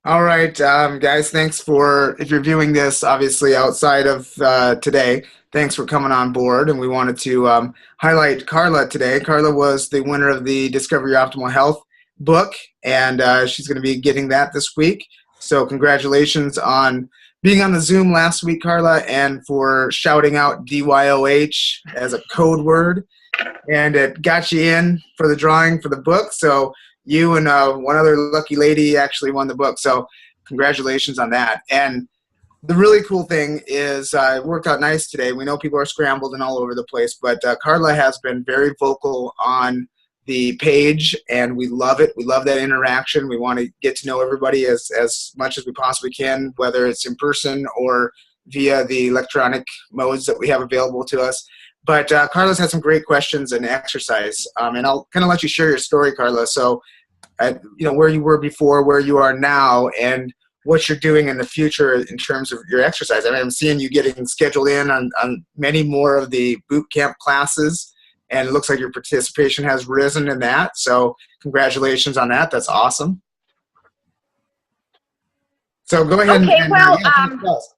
All right, guys, thanks for, if you're viewing this obviously outside of today, thanks for coming on board. And we wanted to highlight Carla today. Carla was the winner of the Discover Your Optimal Health book, and she's going to be getting that this week. So congratulations on being on the Zoom last week, Carla, and for shouting out DYOH as a code word. And it got you in for the drawing for the book. So you and one other lucky lady actually won the book. So congratulations on that. And the really cool thing is it worked out nice today. We know people are scrambled and all over the place, but Carla has been very vocal on the page, and we love it. We love that interaction. We want to get to know everybody as much as we possibly can, whether it's in person or via the electronic modes that we have available to us. But Carla's had some great questions and exercise, and I'll kind of let you share your story, Carla. So, where you were before, where you are now, and what you're doing in the future in terms of your exercise. I mean, I'm seeing you getting scheduled in on many more of the boot camp classes, and it looks like your participation has risen in that. So, congratulations on that. That's awesome. So, go ahead Okay, and well, tell us.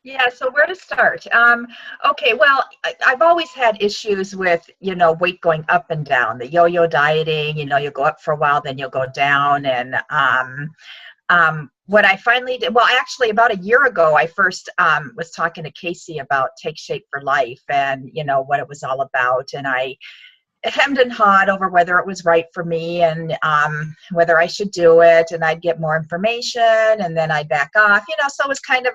yeah, so where to start? Okay, well, I've always had issues with, weight going up and down, the yo-yo dieting, you'll go up for a while, then you'll go down. And what I finally did, well, actually about a year ago, I first was talking to Casey about Take Shape for Life and, what it was all about. And I hemmed and hawed over whether it was right for me and whether I should do it, and I'd get more information and then I'd back off, so it was kind of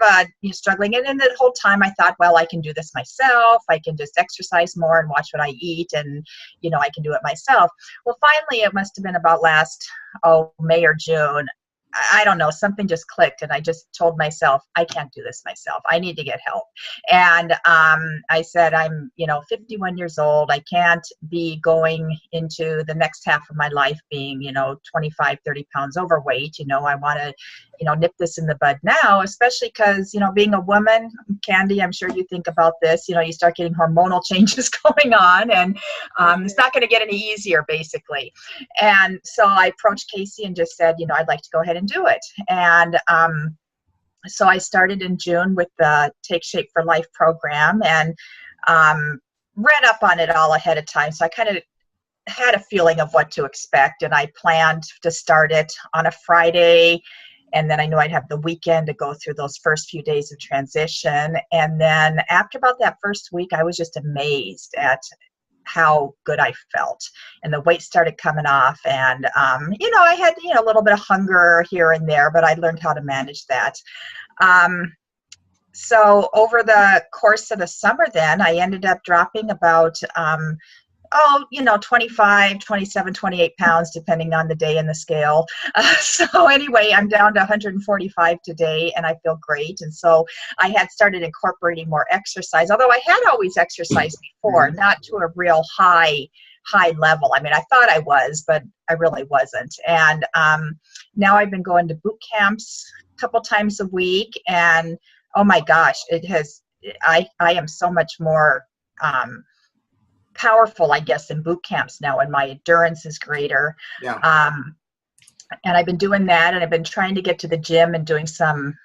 struggling. And then the whole time I thought, well, I can do this myself. I can just exercise more and watch what I eat, and I can do it myself. Well, finally, it must have been about last May or June. I don't know, something just clicked, and I just told myself, I can't do this myself. I need to get help. And I said, I'm, 51 years old. I can't be going into the next half of my life being, 25, 30 pounds overweight. I want to, nip this in the bud now, especially because, being a woman, Candy, I'm sure you think about this, you start getting hormonal changes going on, and it's not going to get any easier, basically. And so I approached Casey and just said, I'd like to go ahead and do it. And so I started in June with the Take Shape for Life program, and read up on it all ahead of time. So I kind of had a feeling of what to expect, and I planned to start it on a Friday, and then I knew I'd have the weekend to go through those first few days of transition. And then after about that first week, I was just amazed at how good I felt, and the weight started coming off, and I had a little bit of hunger here and there, but I learned how to manage that. So over the course of the summer, then I ended up dropping about 25, 27, 28 pounds, depending on the day and the scale. So anyway, I'm down to 145 today, and I feel great. And so I had started incorporating more exercise, although I had always exercised before, not to a real high level. I mean, I thought I was, but I really wasn't. And now I've been going to boot camps a couple times a week, and oh my gosh, I am so much more powerful, I guess, in boot camps now, and my endurance is greater. Yeah. And I've been doing that, and I've been trying to get to the gym and doing some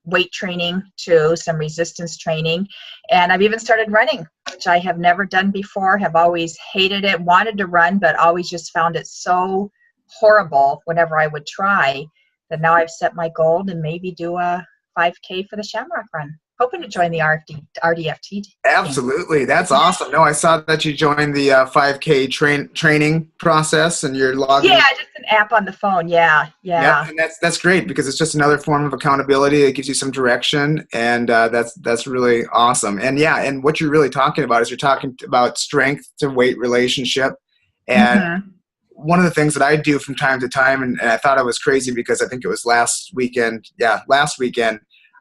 weight training too, some resistance training. And I've even started running, which I have never done before, have always hated it, wanted to run, but always just found it so horrible whenever I would try, that now I've set my goal to maybe do a 5K for the Shamrock Run. Hoping to join the RDFT team. Absolutely. That's awesome. No, I saw that you joined the 5K training process, and you're logging. Yeah, just an app on the phone. Yeah. Yeah, and that's great, because it's just another form of accountability. It gives you some direction, and that's really awesome. And yeah, and what you're really talking about is you're talking about strength to weight relationship. And one of the things that I do from time to time, and I thought I was crazy because I think it was last weekend. Yeah, last weekend.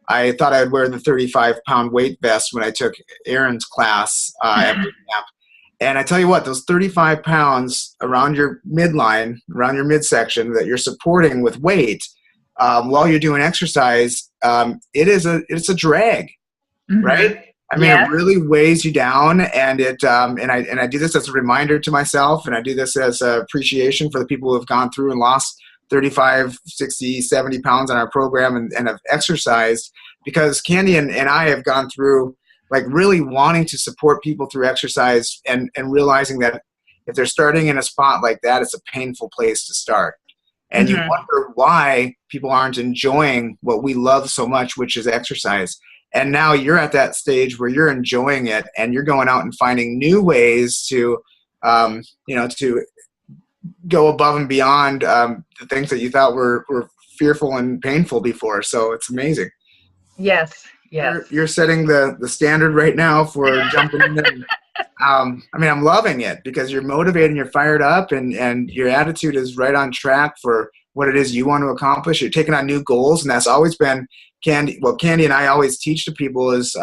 I thought I'd wear the 35-pound weight vest when I took Aaron's class at boot camp. And I tell you what, those 35 pounds around your midline, around your midsection that you're supporting with weight while you're doing exercise, it's a drag, right? I mean, it really weighs you down, and I do this as a reminder to myself, and I do this as an appreciation for the people who have gone through and lost 35, 60, 70 pounds on our program and have exercised, because Candy and I have gone through like really wanting to support people through exercise and realizing that if they're starting in a spot like that, it's a painful place to start. And you Hmm. wonder why people aren't enjoying what we love so much, which is exercise. And now you're at that stage where you're enjoying it and you're going out and finding new ways to, to go above and beyond the things that you thought were fearful and painful before. So it's amazing. Yes, You're yes. setting the standard right now for jumping in there. I mean, I'm loving it because you're motivated, you're fired up, and your attitude is right on track for what it is you want to accomplish. You're taking on new goals, and that's always been Candy. What Candy and I always teach to people is,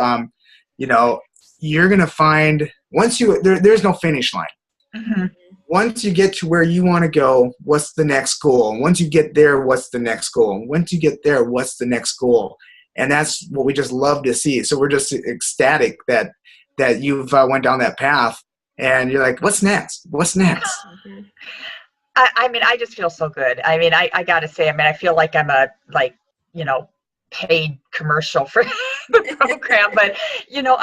you know, you're going to find once there's no finish line. Hmm. Once you get to where you want to go, what's the next goal? And once you get there, what's the next goal? And once you get there, what's the next goal? And that's what we just love to see. So we're just ecstatic that you've went down that path, and you're like, what's next? What's next? Mhm. I mean, I just feel so good. I mean, I got to say, I mean, I feel like I'm a, like, you know, paid commercial for the program, but, you know,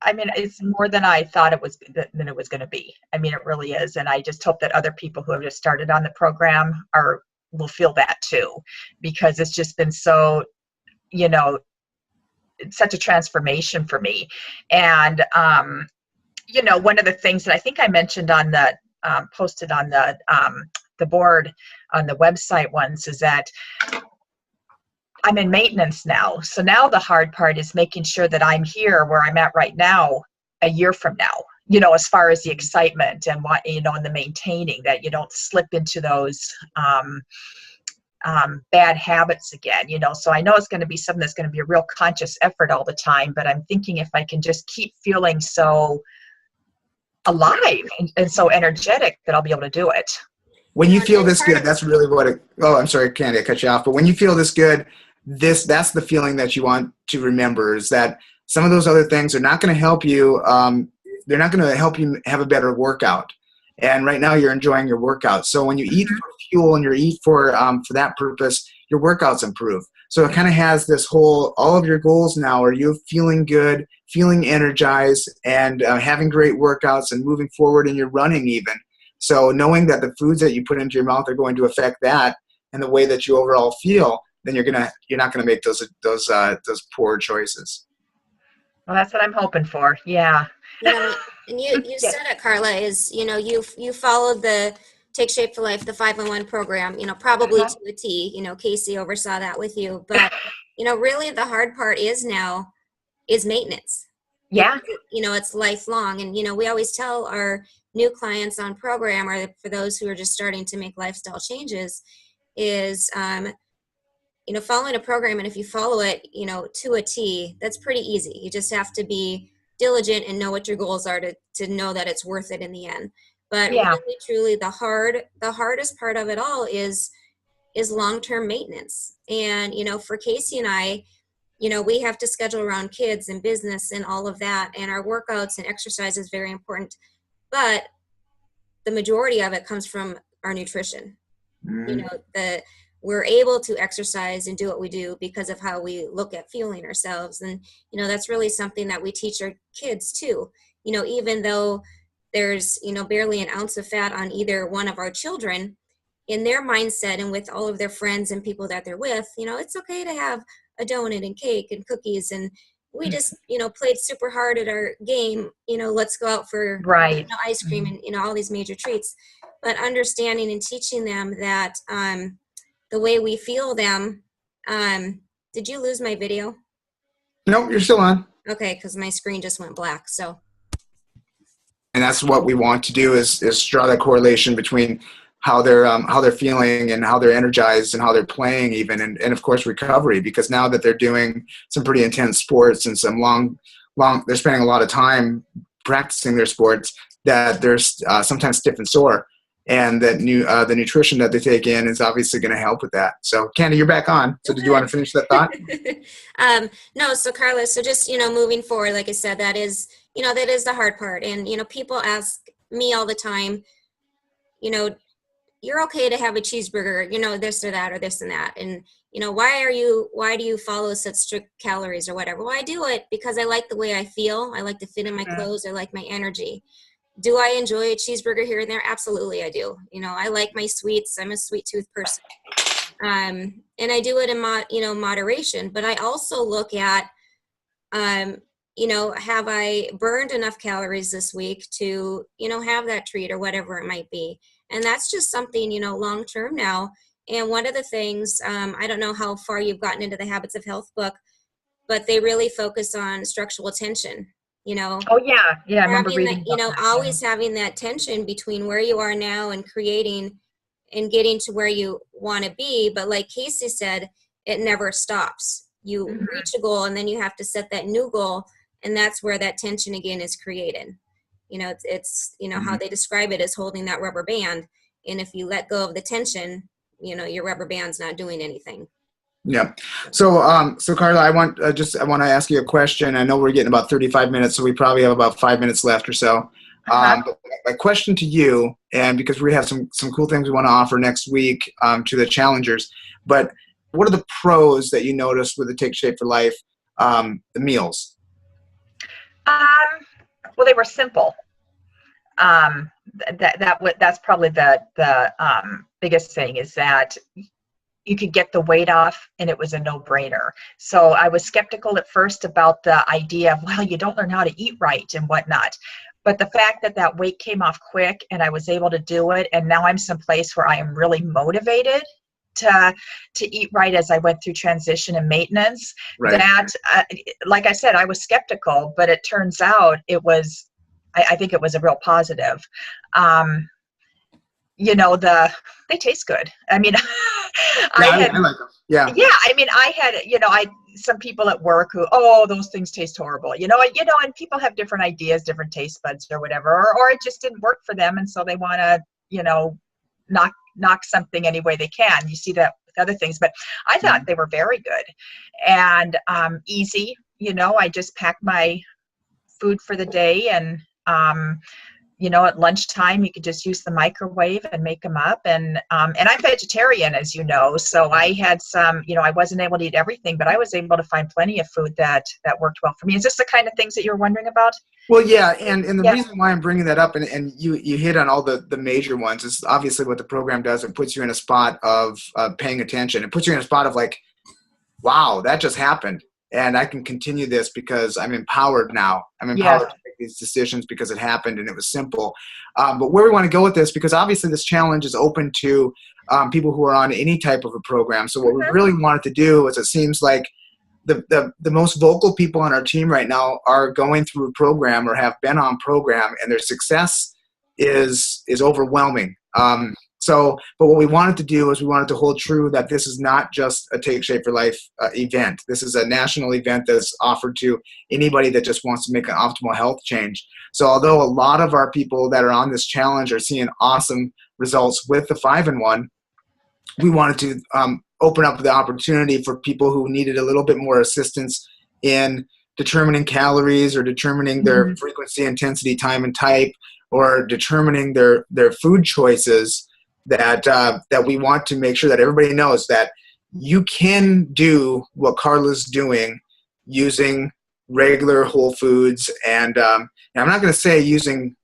I mean, it's more than I thought it was, than it was going to be. I mean, it really is. And I just hope that other people who have just started on the program will feel that too, because it's just been so, you know, it's such a transformation for me. And, you know, one of the things that I think I mentioned on the posted on the board on the website once is that I'm in maintenance now. So now the hard part is making sure that I'm here where I'm at right now a year from now, you know, as far as the excitement and what, you know, and the maintaining, that you don't slip into those bad habits again, you know. So I know it's going to be something that's going to be a real conscious effort all the time, but I'm thinking if I can just keep feeling so alive and so energetic, that I'll be able to do it. When You know, you feel and this part good, of that's really what it. Oh, I'm sorry, Candy, I cut you off. But when you feel this good, that's the feeling that you want to remember. Is that some of those other things are not going to help you. They're not going to help you have a better workout. And right now, you're enjoying your workout. So when you eat Mhm. for fuel and you eat for that purpose, your workouts improve. So it kind of has this whole, all of your goals now are you feeling good, feeling energized, and having great workouts and moving forward in your running even. So knowing that the foods that you put into your mouth are going to affect that and the way that you overall feel, then you're not gonna make those poor choices. Well, that's what I'm hoping for. Yeah. You know, and you Yes. said it, Carla, is, you know, you followed the Take Shape for Life, the 5-in-1 program, you know, probably Uh-huh. to a T. You know, Casey oversaw that with you. But, you know, really the hard part is now is maintenance, because, Yeah. you know, it's lifelong. And, you know, we always tell our new clients on program, or for those who are just starting to make lifestyle changes, is, you know, following a program, and if you follow it, you know, to a T, that's pretty easy. You just have to be diligent and know what your goals are to know that it's worth it in the end. But Yeah. really, truly, the hardest part of it all is long-term maintenance. And, you know, for Casey and I, you know, we have to schedule around kids and business and all of that, and our workouts and exercise is very important. But the majority of it comes from our nutrition. You Mm. know, that we're able to exercise and do what we do because of how we look at fueling ourselves. And, you know, that's really something that we teach our kids too. You know, even though there's, you know, barely an ounce of fat on either one of our children, in their mindset and with all of their friends and people that they're with, you know, it's okay to have a donut and cake and cookies. And we just, you know, played super hard at our game, you know, let's go out for, Right. you know, ice cream and, you know, all these major treats. But understanding and teaching them that the way we feel them. Did you lose my video? Nope, you're still on. Okay, because my screen just went black. So And that's what we want to do is draw that correlation between how they're feeling and how they're energized and how they're playing even, and of course recovery, because now that they're doing some pretty intense sports and some long they're spending a lot of time practicing their sports, that they're sometimes stiff and sore, and that the nutrition that they take in is obviously going to help with that. So Candy, you're back on. So did you want to finish that thought? No, so Carla, so just, you know, moving forward, like I said, that is, you know, that is the hard part. And, you know, people ask me all the time, you know, you're okay to have a cheeseburger, you know, this or that or this and that. And, you know, why do you follow such strict calories or whatever? Well, I do it because I like the way I feel. I like to fit in my clothes. I like my energy. Do I enjoy a cheeseburger here and there? Absolutely, I do. You know, I like my sweets. I'm a sweet tooth person. And I do it in moderation, but I also look at, you know, have I burned enough calories this week to, you know, have that treat or whatever it might be. And that's just something, you know, long term now. And one of the things, I don't know how far you've gotten into the Habits of Health book, but they really focus on structural attention, you know. Oh yeah, I remember Having that, reading you about know, that. always having that tension between where you are now and creating and getting to where you want to be. But like Casey said, it never stops. You reach a goal and then you have to set that new goal. And that's where that tension again is created. You know, it's you know, how they describe it as holding that rubber band. And if you let go of the tension, you know, your rubber band's not doing anything. Yeah. So Carla, I want to ask you a question. I know we're getting about 35 minutes, so we probably have about 5 minutes left or so. But my question to you, and because we have some cool things we want to offer next week to the challengers, but what are the pros that you noticed with the Take Shape for Life, the meals? Well, they were simple. That's probably the biggest thing, is that you could get the weight off and it was a no-brainer. So I was skeptical at first about the idea of, well, you don't learn how to eat right and whatnot. But the fact that that weight came off quick and I was able to do it, and now I'm someplace where I am really motivated to eat right as I went through transition and maintenance. Right. That, like I said, I was skeptical, but it turns out it was, I think it was a real positive. You know, they taste good. I mean, I like them. Yeah. I mean, I had, you know, some people at work who, oh, those things taste horrible, and people have different ideas, different taste buds or whatever, or it just didn't work for them. And so they want to, knock something any way they can. You see that with other things, but I thought they were very good and easy. I just packed my food for the day, and at lunchtime you could just use the microwave and make them up. And I'm vegetarian, as you know, so I had some, I wasn't able to eat everything, but I was able to find plenty of food that worked well for me. Is this the kind of things that you're wondering about? Well, yeah, and the reason why I'm bringing that up, and you hit on all the major ones, is obviously what the program does. It puts you in a spot of paying attention. It puts you in a spot of like, wow, that just happened, and I can continue this because I'm empowered now. I'm empowered to make these decisions because it happened and it was simple. But where we want to go with this, because obviously this challenge is open to people who are on any type of a program. So what we really wanted to do is, it seems like the most vocal people on our team right now are going through a program or have been on program, and their success is overwhelming. But what we wanted to do is we wanted to hold true that this is not just a Take Shape for Life event. This is a national event that's offered to anybody that just wants to make an optimal health change. So although a lot of our people that are on this challenge are seeing awesome results with the 5-in-1, we wanted to open up the opportunity for people who needed a little bit more assistance in determining calories, or determining their frequency, intensity, time, and type, or determining their food choices. That we want to make sure that everybody knows that you can do what Carla's doing using regular whole foods. And I'm not going to say using,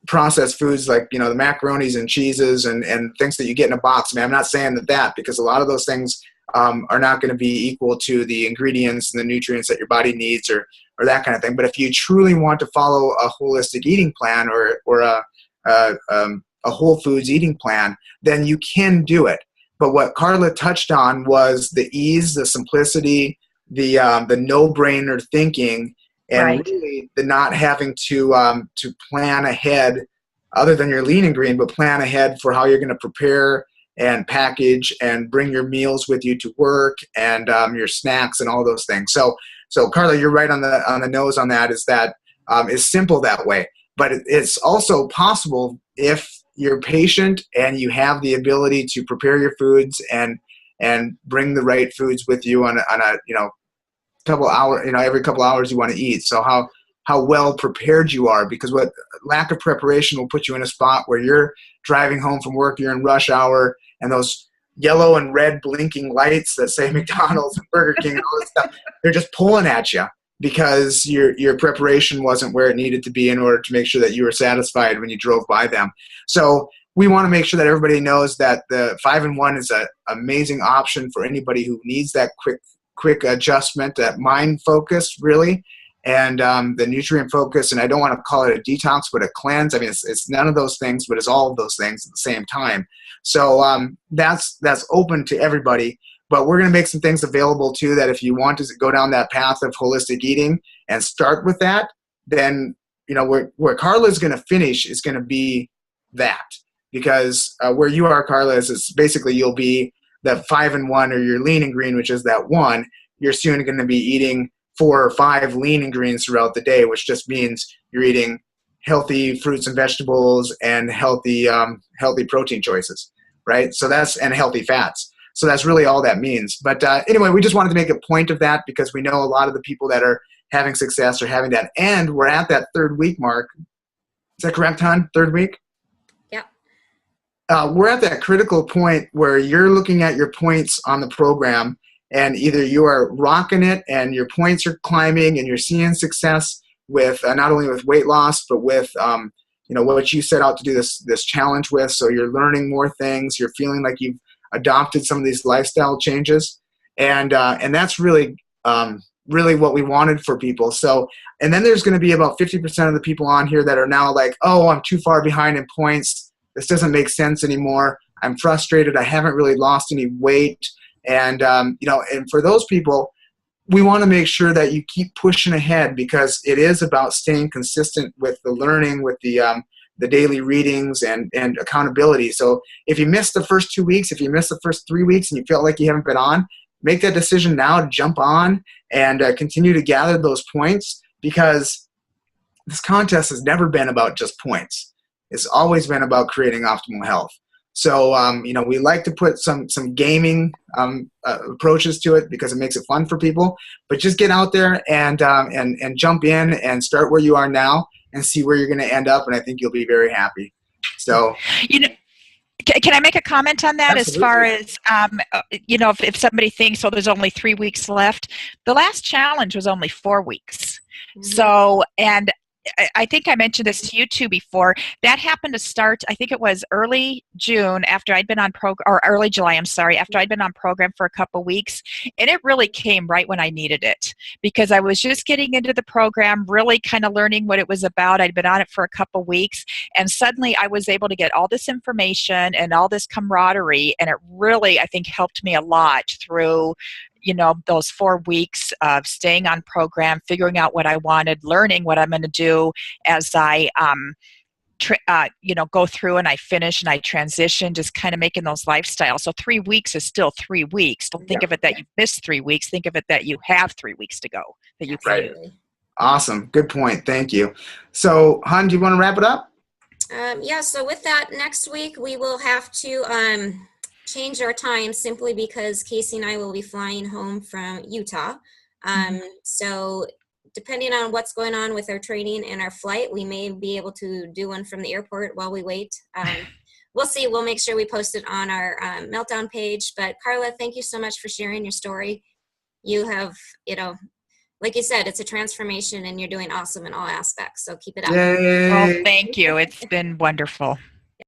processed foods like, the macaronis and cheeses and things that you get in a box. I mean, I'm not saying that, because a lot of those things are not going to be equal to the ingredients and the nutrients that your body needs, or that kind of thing. But if you truly want to follow a holistic eating plan, or a whole foods eating plan, then you can do it. But what Carla touched on was the ease, the simplicity, the no-brainer thinking, and really the not having to plan ahead, other than your lean ingredient, but plan ahead for how you're going to prepare and package and bring your meals with you to work, and your snacks and all those things. So Carla, you're right on the nose on that. Is that it's simple that way, but it's also possible if you're patient and you have the ability to prepare your foods and bring the right foods with you on a couple hour, every couple hours you want to eat. So how how well prepared you are, because what lack of preparation will put you in a spot where you're driving home from work, you're in rush hour, and those yellow and red blinking lights that say McDonald's and Burger King and all this stuff, they're just pulling at you because your preparation wasn't where it needed to be in order to make sure that you were satisfied when you drove by them. So we want to make sure that everybody knows that the 5-in-1 is an amazing option for anybody who needs that quick adjustment, that mind focus really, and the nutrient focus. And I don't want to call it a detox, but a cleanse. I mean, it's none of those things, but it's all of those things at the same time. So that's open to everybody. But we're going to make some things available too, that if you want to go down that path of holistic eating and start with that, then where Carla is going to finish is going to be that. Because where you are, Carla, is it's basically you'll be the 5-in-1 or your lean and green, which is that one. You're soon going to be eating 4 or 5 lean and greens throughout the day, which just means you're eating healthy fruits and vegetables and healthy protein choices, right? So and healthy fats. So that's really all that means. But anyway, we just wanted to make a point of that because we know a lot of the people that are having success are having that. And we're at that 3rd week mark. Is that correct, hon? 3rd week? We're at that critical point where you're looking at your points on the program, and either you are rocking it and your points are climbing and you're seeing success with not only with weight loss, but with what you set out to do this challenge with. So you're learning more things. You're feeling like you've adopted some of these lifestyle changes, and that's really what we wanted for people. So, and then there's going to be about 50% of the people on here that are now like, oh, I'm too far behind in points. This doesn't make sense anymore. I'm frustrated. I haven't really lost any weight. And, and for those people, we want to make sure that you keep pushing ahead, because it is about staying consistent with the learning, with the daily readings and accountability. So if you missed the first 2 weeks, if you missed the first 3 weeks and you feel like you haven't been on, make that decision now to jump on and continue to gather those points, because this contest has never been about just points. It's always been about creating optimal health. So, we like to put some gaming approaches to it because it makes it fun for people. But just get out there and jump in and start where you are now and see where you're going to end up. And I think you'll be very happy. So, can I make a comment on that? Absolutely. As far as, if somebody thinks, there's only 3 weeks left, the last challenge was only 4 weeks. Mm-hmm. So, and I think I mentioned this to you too before. That happened to start, I think it was early June after I'd been on or early July, after I'd been on program for a couple weeks. And it really came right when I needed it, because I was just getting into the program, really kind of learning what it was about. I'd been on it for a couple weeks, and suddenly I was able to get all this information and all this camaraderie. And it really, I think, helped me a lot through those 4 weeks of staying on program, figuring out what I wanted, learning what I'm going to do as I, go through and I finish and I transition, just kind of making those lifestyles. So 3 weeks is still 3 weeks. Don't think of it that you missed 3 weeks. Think of it that you have 3 weeks to go that you can do. Awesome. Good point. Thank you. So, hon, do you want to wrap it up? So with that, next week we will have to change our time simply because Casey and I will be flying home from Utah. So depending on what's going on with our training and our flight, we may be able to do one from the airport while we wait. We'll see. We'll make sure we post it on our Meltdown page. But Carla, thank you so much for sharing your story. You have, like you said, it's a transformation and you're doing awesome in all aspects. So keep it up. Yay. Well, thank you. It's been wonderful.